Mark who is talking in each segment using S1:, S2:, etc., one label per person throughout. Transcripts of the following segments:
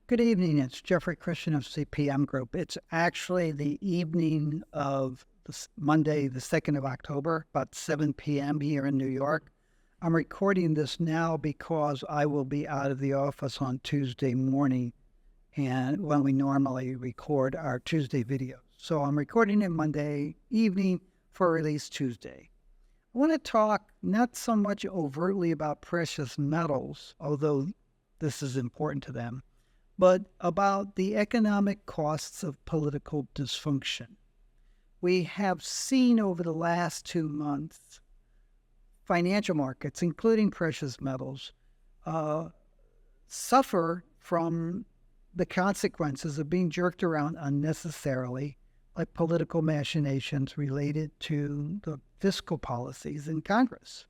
S1: Good evening. It's Jeffrey Christian of CPM Group. It's actually the evening of Monday, the 2nd of October, about 7 p.m. here in New York. I'm recording this now because I will be out of the office on Tuesday morning and when we normally record our Tuesday videos. So I'm recording it Monday evening for release Tuesday. I want to talk not so much overtly about precious metals, although this is important to them, but about the economic costs of political dysfunction. We have seen over the last 2 months financial markets, including precious metals, suffer from the consequences of being jerked around unnecessarily, like political machinations related to the fiscal policies in Congress.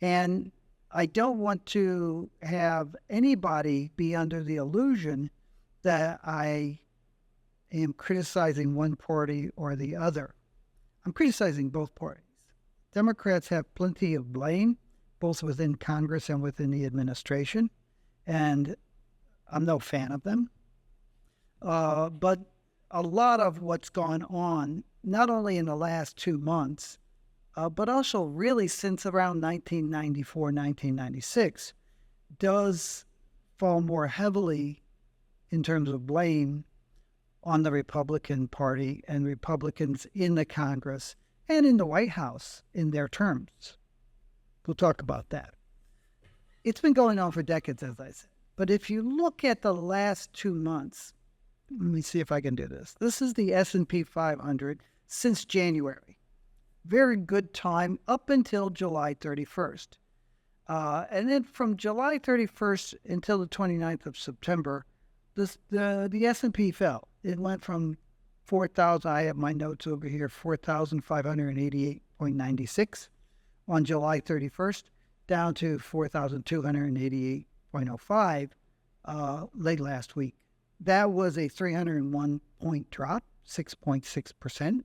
S1: And I don't want to have anybody be under the illusion that I am criticizing one party or the other. I'm criticizing both parties. Democrats have plenty of blame, both within Congress and within the administration, and I'm no fan of them. But a lot of what's gone on, not only in the last 2 months, but also really since around 1994, 1996, does fall more heavily in terms of blame on the Republican Party and Republicans in the Congress and in the White House in their terms. We'll talk about that. It's been going on for decades, as I said. But if you look at the last 2 months, let me see if I can do this. This is the S&P 500 since January. Very good time up until July 31st. And then from July 31st until the 29th of September, the S&P fell. It went from 4,000, I have my notes over here, 4,588.96 on July 31st, down to 4,288.05 late last week. That was a 301 point drop, 6.6%.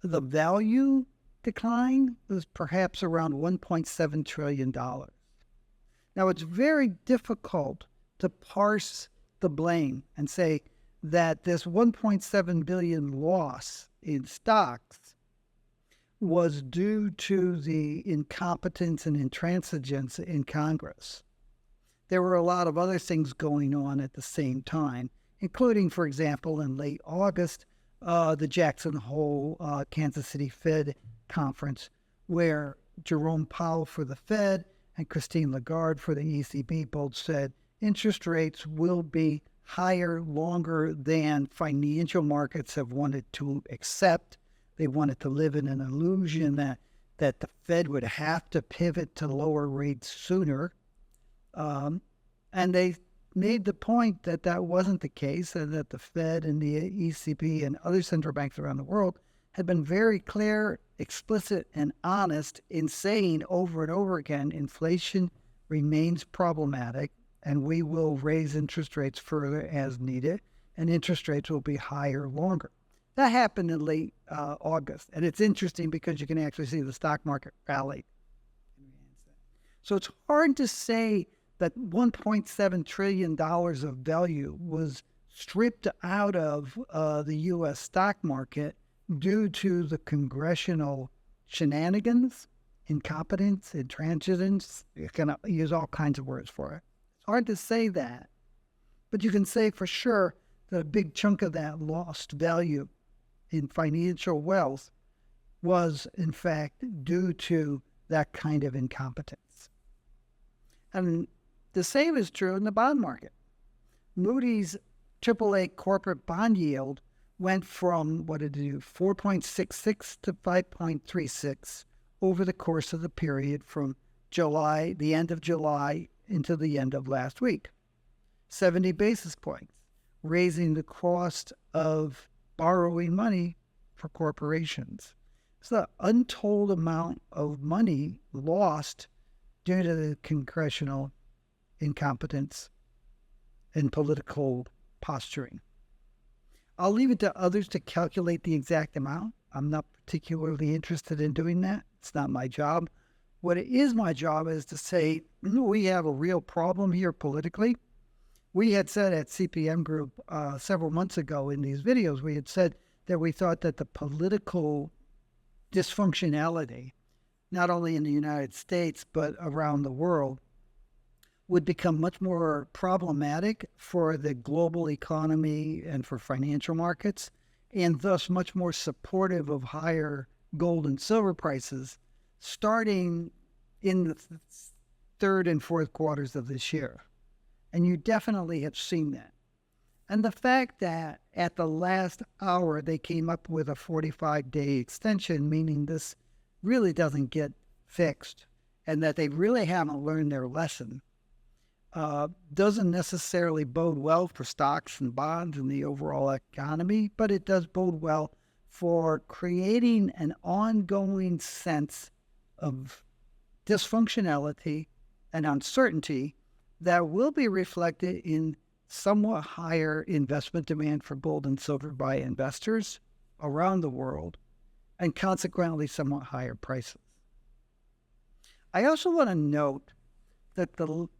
S1: The value decline was perhaps around $1.7 trillion. Now, it's very difficult to parse the blame and say that this 1.7 billion loss in stocks was due to the incompetence and intransigence in Congress. There were a lot of other things going on at the same time, including, for example, in late August, the Jackson Hole, Kansas City Fed conference, where Jerome Powell for the Fed and Christine Lagarde for the ECB both said interest rates will be higher longer than financial markets have wanted to accept. They wanted to live in an illusion that the Fed would have to pivot to lower rates sooner. And they made the point that that wasn't the case, and that the Fed and the ECB and other central banks around the world had been very clear, explicit, and honest in saying over and over again, inflation remains problematic, and we will raise interest rates further as needed, and interest rates will be higher longer. That happened in late August, and it's interesting because you can actually see the stock market rally. So it's hard to say that $1.7 trillion of value was stripped out of the U.S. stock market due to the congressional shenanigans, incompetence, intransigence. You can use all kinds of words for it. It's hard to say that, but you can say for sure that a big chunk of that lost value in financial wealth was, in fact, due to that kind of incompetence. And the same is true in the bond market. Moody's AAA corporate bond yield went from, 4.66 to 5.36 over the course of the period from July, the end of July, into the end of last week. 70 basis points, raising the cost of borrowing money for corporations. It's the untold amount of money lost due to the congressional incompetence and political posturing. I'll leave it to others to calculate the exact amount. I'm not particularly interested in doing that. It's not my job. What it is my job is to say, we have a real problem here politically. We had said at CPM Group several months ago in these videos, we had said that we thought that the political dysfunctionality, not only in the United States, but around the world, would become much more problematic for the global economy and for financial markets, and thus much more supportive of higher gold and silver prices starting in the third and fourth quarters of this year. And you definitely have seen that. And the fact that at the last hour they came up with a 45-day extension, meaning this really doesn't get fixed, and that they really haven't learned their lesson, doesn't necessarily bode well for stocks and bonds and the overall economy, but it does bode well for creating an ongoing sense of dysfunctionality and uncertainty that will be reflected in somewhat higher investment demand for gold and silver by investors around the world, and consequently somewhat higher prices. I also want to note that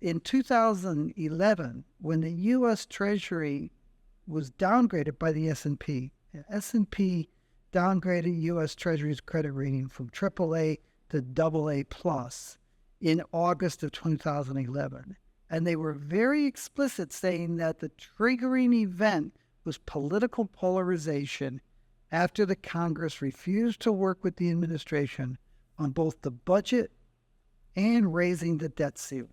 S1: in 2011, when the U.S. Treasury was downgraded by the S&P downgraded U.S. Treasury's credit rating from AAA to AA plus in August of 2011. And they were very explicit, saying that the triggering event was political polarization after the Congress refused to work with the administration on both the budget and raising the debt ceiling.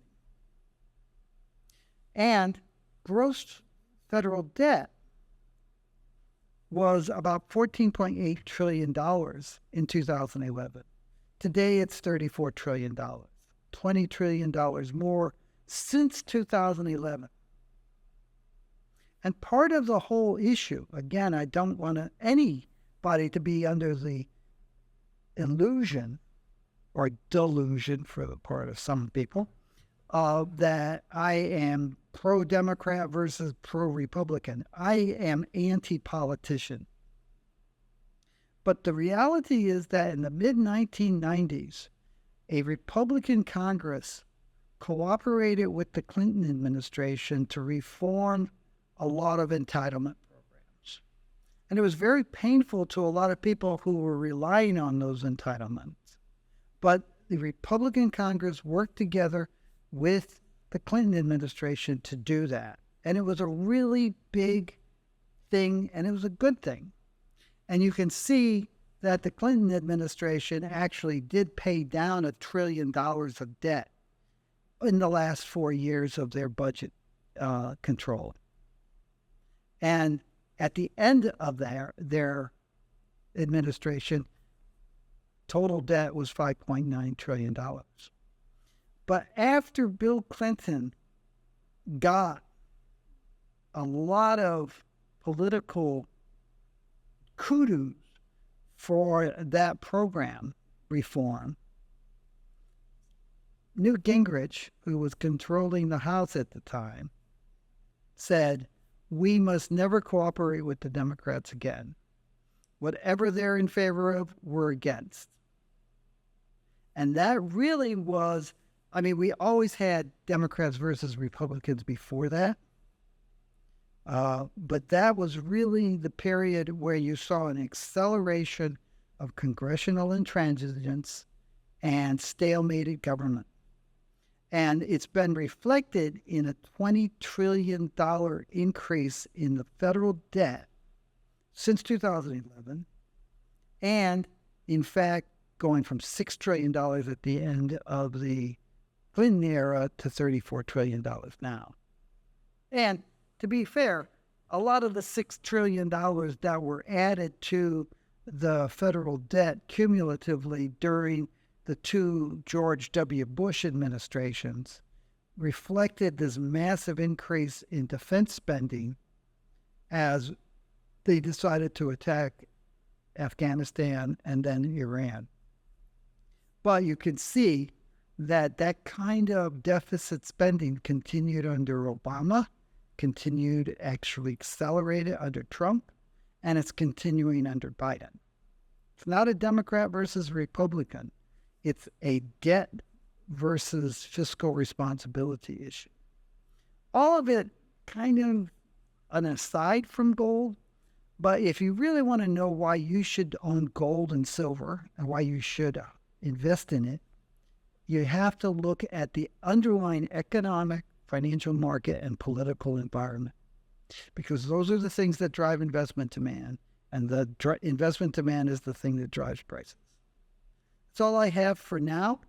S1: And gross federal debt was about $14.8 trillion in 2011. Today it's $34 trillion, $20 trillion more since 2011. And part of the whole issue, again, I don't want anybody to be under the illusion or delusion for the part of some people that I am pro-Democrat versus pro-Republican. I am anti-politician. But the reality is that in the mid-1990s, a Republican Congress cooperated with the Clinton administration to reform a lot of entitlement programs. And it was very painful to a lot of people who were relying on those entitlements. But the Republican Congress worked together with the Clinton administration to do that. And it was a really big thing, and it was a good thing. And you can see that the Clinton administration actually did pay down $1 trillion of debt in the last 4 years of their budget control. And at the end of their administration, total debt was $5.9 trillion. But after Bill Clinton got a lot of political kudos for that program reform, Newt Gingrich, who was controlling the House at the time, said, "We must never cooperate with the Democrats again. Whatever they're in favor of, we're against." And that really was, I mean, we always had Democrats versus Republicans before that. But that was really the period where you saw an acceleration of congressional intransigence and stalemated government. And it's been reflected in a $20 trillion increase in the federal debt since 2011. And in fact, going from $6 trillion at the end of the Clinton era to $34 trillion now. And to be fair, a lot of the $6 trillion that were added to the federal debt cumulatively during the two George W. Bush administrations reflected this massive increase in defense spending as they decided to attack Afghanistan and then Iran. But you can see that that kind of deficit spending continued under Obama, continued, actually accelerated under Trump, and it's continuing under Biden. It's not a Democrat versus Republican. It's a debt versus fiscal responsibility issue. All of it kind of an aside from gold. But if you really want to know why you should own gold and silver and why you should invest in it, you have to look at the underlying economic, financial market, and political environment, because those are the things that drive investment demand, and the investment demand is the thing that drives prices. That's all I have for now.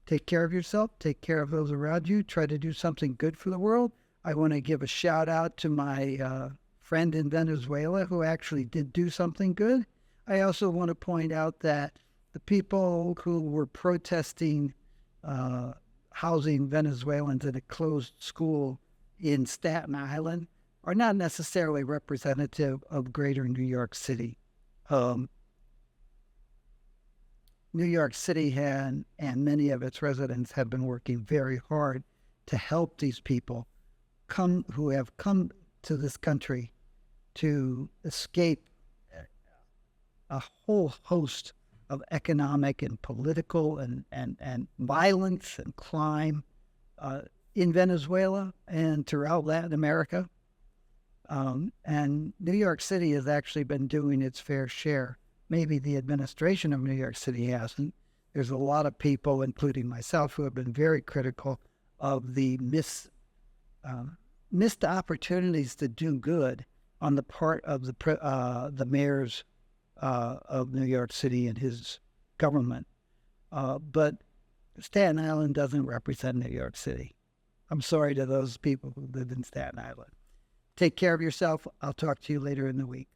S1: Take care of yourself. Take care of those around you. Try to do something good for the world. I want to give a shout out to my friend in Venezuela who actually did do something good. I also want to point out that the people who were protesting housing Venezuelans in a closed school in Staten Island are not necessarily representative of greater New York City. New York City and many of its residents have been working very hard to help these people who have come to this country to escape a whole host of economic and political and violence and crime in Venezuela and throughout Latin America. And New York City has actually been doing its fair share. Maybe the administration of New York City hasn't. There's a lot of people, including myself, who have been very critical of the missed opportunities to do good on the part of the mayors of New York City and his government. But Staten Island doesn't represent New York City. I'm sorry to those people who live in Staten Island. Take care of yourself. I'll talk to you later in the week.